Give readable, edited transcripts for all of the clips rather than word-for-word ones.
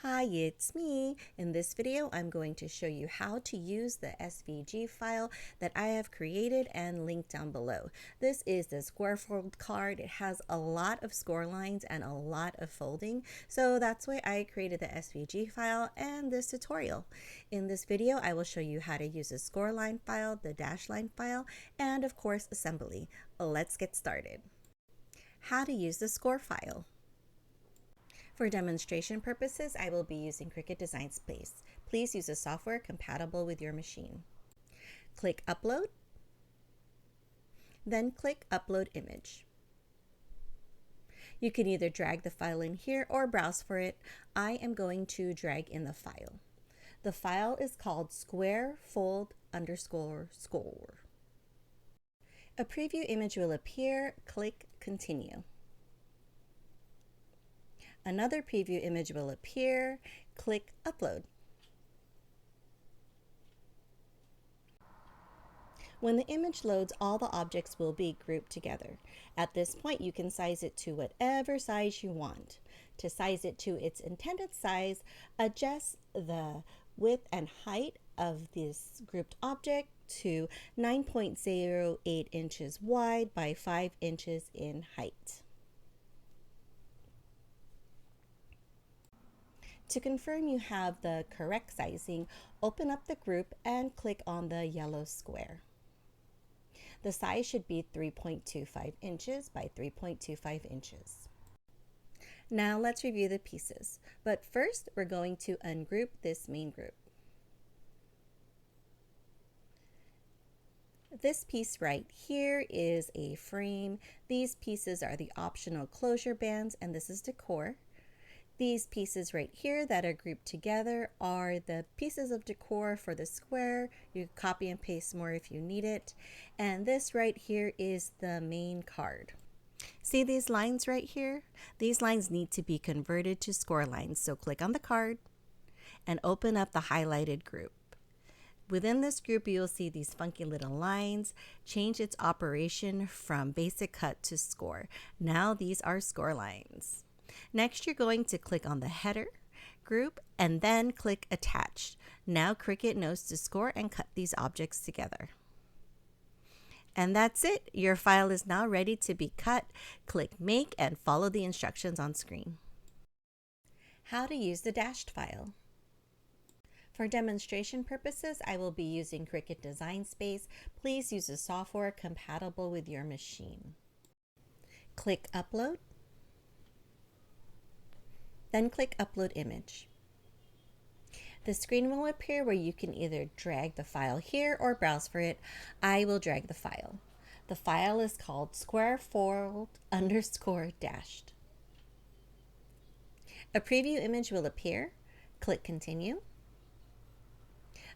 Hi, it's me. In this video, I'm going to show you how to use the SVG file that I have created and linked down below. This is the square fold card. It has a lot of score lines and a lot of folding, so that's why I created the SVG file and this tutorial. In this video, I will show you how to use the score line file, the dash line file, and of course, assembly. Let's get started. How to use the score file. For demonstration purposes, I will be using Cricut Design Space. Please use a software compatible with your machine. Click Upload, then click Upload Image. You can either drag the file in here or browse for it. I am going to drag in the file. The file is called squarefold_score. A preview image will appear. Click Continue. Another preview image will appear. Click Upload. When the image loads, all the objects will be grouped together. At this point, you can size it to whatever size you want. To size it to its intended size, adjust the width and height of this grouped object to 9.08 inches wide by 5 inches in height. To confirm you have the correct sizing, open up the group and click on the yellow square. The size should be 3.25 inches by 3.25 inches. Now let's review the pieces, but first we're going to ungroup this main group. This piece right here is a frame. These pieces are the optional closure bands, and this is decor. These pieces right here that are grouped together are the pieces of decor for the square. You copy and paste more if you need it. And this right here is the main card. See these lines right here? These lines need to be converted to score lines. So click on the card and open up the highlighted group. Within this group, you'll see these funky little lines. Change its operation from basic cut to score. Now these are score lines. Next, you're going to click on the header group and then click Attach. Now Cricut knows to score and cut these objects together. And that's it. Your file is now ready to be cut. Click Make and follow the instructions on screen. How to use the dashed file. For demonstration purposes, I will be using Cricut Design Space. Please use a software compatible with your machine. Click Upload. Then click Upload Image. The screen will appear where you can either drag the file here or browse for it. I will drag the file. The file is called squarefold_dashed. A preview image will appear. Click Continue.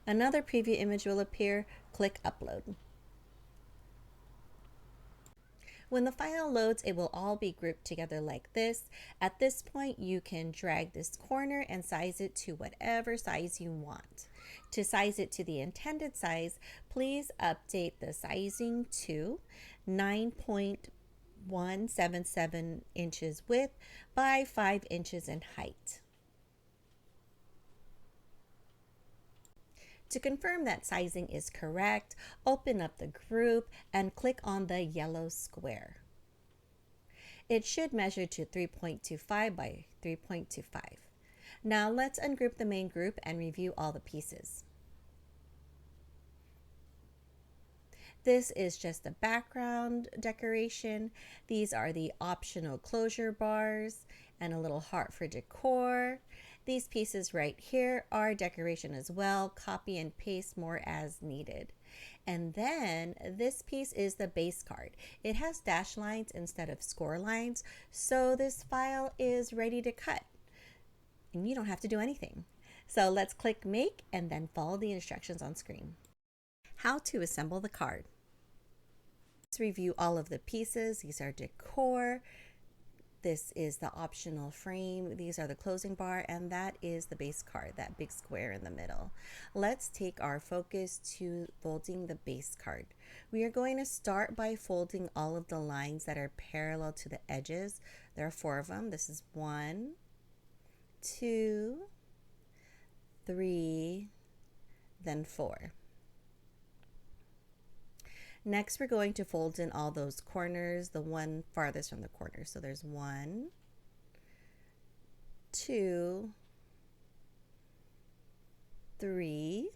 Another preview image will appear. Click Upload. When the file loads, it will all be grouped together like this. At this point, you can drag this corner and size it to whatever size you want. To size it to the intended size, please update the sizing to 9.177 inches width by 5 inches in height. To confirm that sizing is correct, open up the group and click on the yellow square. It should measure to 3.25 by 3.25. Now let's ungroup the main group and review all the pieces. This is just a background decoration. These are the optional closure bars and a little heart for decor. These pieces right here are decoration as well. Copy and paste more as needed. And then this piece is the base card. It has dash lines instead of score lines, so this file is ready to cut. And you don't have to do anything. So let's click Make and then follow the instructions on screen. How to assemble the card. Let's review all of the pieces. These are decor. This is the optional frame. These are the closing bar, and that is the base card, that big square in the middle. Let's take our focus to folding the base card. We are going to start by folding all of the lines that are parallel to the edges. There are 4 of them. This is 1, 2, 3, then 4. Next, we're going to fold in all those corners, the one farthest from the corner. So there's 1, 2, 3,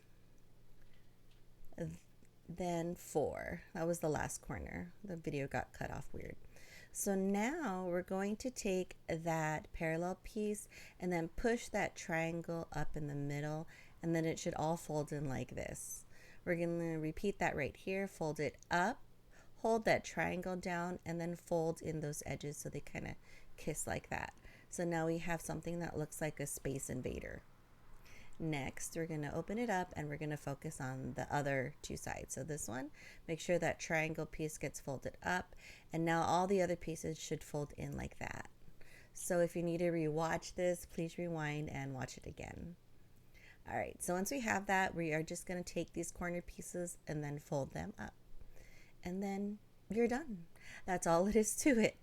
then 4. That was the last corner. The video got cut off weird. So now we're going to take that parallel piece and then push that triangle up in the middle, and then it should all fold in like this. We're going to repeat that right here. Fold it up, hold that triangle down, and then fold in those edges so they kind of kiss like that. So now we have something that looks like a Space Invader. Next, we're going to open it up and we're going to focus on the other two sides. So this one, make sure that triangle piece gets folded up, and now all the other pieces should fold in like that. So if you need to rewatch this, please rewind and watch it again. All right, so once we have that, we are just going to take these corner pieces and then fold them up. And then you're done. That's all it is to it.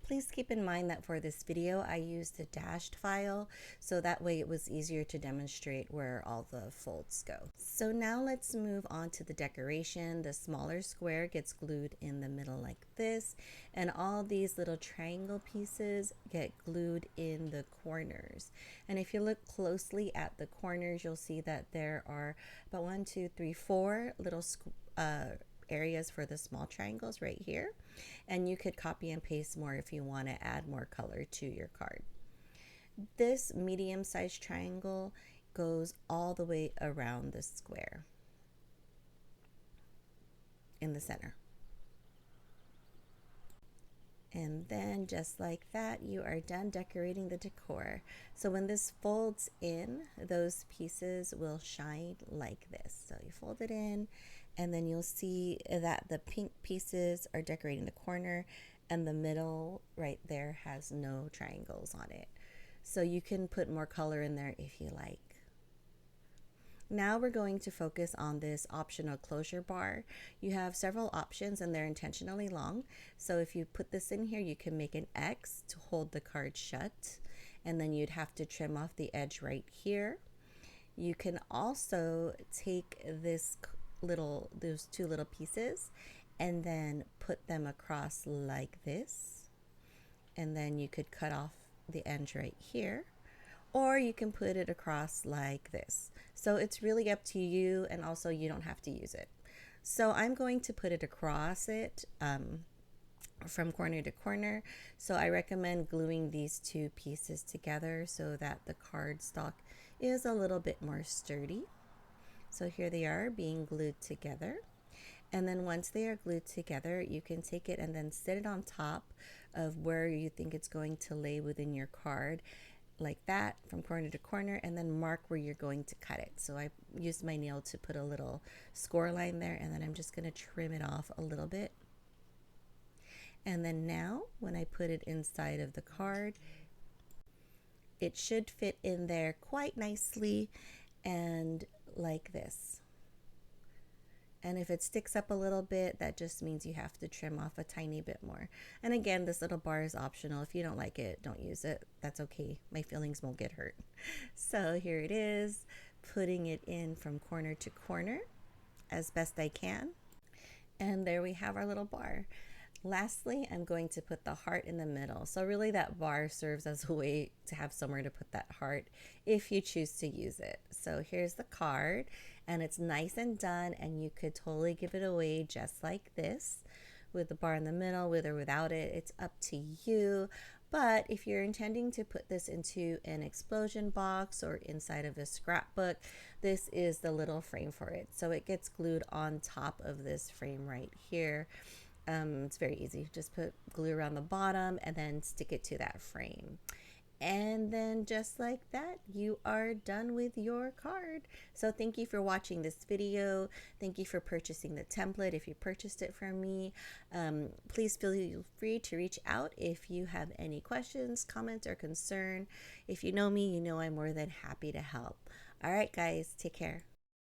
Please keep in mind that for this video, I used a dashed file, so that way it was easier to demonstrate where all the folds go. So now let's move on to the decoration. The smaller square gets glued in the middle like this, and all these little triangle pieces get glued in the corners. And if you look closely at the corners, you'll see that there are about 1, 2, 3, 4 little areas for the small triangles right here, and you could copy and paste more if you want to add more color to your card. This medium-sized triangle goes all the way around the square in the center. And then just like that, you are done decorating the decor. So when this folds in, those pieces will shine like this. So you fold it in, and then you'll see that the pink pieces are decorating the corner, and the middle right there has no triangles on it. So you can put more color in there if you like. Now we're going to focus on this optional closure bar. You have several options and they're intentionally long. So if you put this in here, you can make an X to hold the card shut, and then you'd have to trim off the edge right here. You can also take those two little pieces and then put them across like this, and then you could cut off the edge right here, or you can put it across like this. So it's really up to you, and also you don't have to use it. So I'm going to put it across it from corner to corner. So I recommend gluing these two pieces together so that the cardstock is a little bit more sturdy. So here they are being glued together. And then once they are glued together, you can take it and then sit it on top of where you think it's going to lay within your card, like that, from corner to corner, and then mark where you're going to cut it. So I used my nail to put a little score line there, and then I'm just going to trim it off a little bit. And then now when I put it inside of the card, it should fit in there quite nicely and like this. And if it sticks up a little bit, that just means you have to trim off a tiny bit more. And again, this little bar is optional. If you don't like it, don't use it. That's okay. My feelings won't get hurt. So here it is, putting it in from corner to corner as best I can. And there we have our little bar. Lastly, I'm going to put the heart in the middle. So really that bar serves as a way to have somewhere to put that heart if you choose to use it. So here's the card, and it's nice and done, and you could totally give it away just like this with the bar in the middle, with or without it. It's up to you. But if you're intending to put this into an explosion box or inside of a scrapbook, this is the little frame for it. So it gets glued on top of this frame right here. It's very easy. Just put glue around the bottom and then stick it to that frame. And then just like that, you are done with your card. So thank you for watching this video. Thank you for purchasing the template if you purchased it from me. Please feel free to reach out if you have any questions, comments, or concern. If you know me, you know I'm more than happy to help. All right, guys, take care.